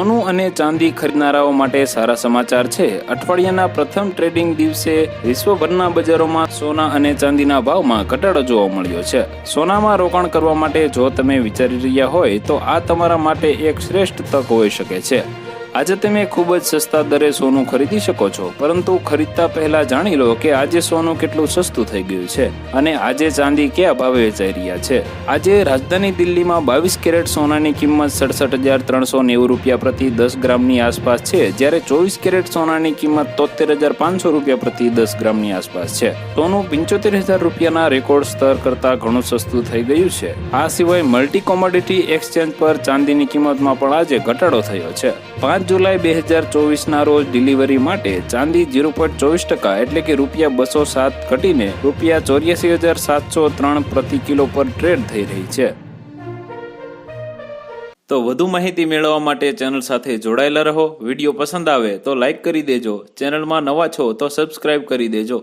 સોનું અને ચાંદી ખરીદનારાઓ માટે સારા સમાચાર છે। અઠવાડિયાના પ્રથમ ટ્રેડિંગ દિવસે વિશ્વભરના બજારોમાં સોના અને ચાંદીના ભાવમાં ઘટાડો જોવા મળ્યો છે। સોનામાં રોકાણ કરવા માટે જો તમે વિચારી રહ્યા હોય તો આ તમારા માટે એક શ્રેષ્ઠ તક હોઈ શકે છે। આજે તમે ખૂબ જ સસ્તા દરે સોનું ખરીદી શકો છો, પરંતુ ખરીદતા પહેલા જાણી લો કે આજે સોનું કેટલું સસ્તું થઈ ગયું છે અને આજે ચાંદી કયા ભાવે વેચાઈ રહ્યા છે। આજે રાજધાની દિલ્હીમાં 22 કેરેટ સોનાની કિંમત 67,390 રૂપિયા પ્રતિ 10 ગ્રામની આસપાસ છે, જ્યારે 24 કેરેટ સોનાની કિંમત 73,500 રૂપિયા પ્રતિ 10 ગ્રામની આસપાસ છે। સોનું 75,000 રૂપિયાના રેકોર્ડ સ્તર કરતાં ઘણું સસ્તું થઈ ગયું છે। આ સિવાય મલ્ટી કોમોડિટી એક્સચેન્જ પર ચાંદીની કિંમતમાં પણ આજે ઘટાડો થયો છે। 5 જુલાઈ 2024ના રોજ ડિલિવરી માટે ચાંદી 0.24% એટલે કે ₹207 ઘટીને ₹84,703 પ્રતિ કિલો પર ટ્રેડ થઈ રહી છે। તો વધુ માહિતી મેળવવા માટે ચેનલ સાથે જોડાયેલા રહો। વિડીયો પસંદ આવે તો લાઈક કરી દેજો, ચેનલમાં નવા છો તો સબસ્ક્રાઇબ કરી દેજો।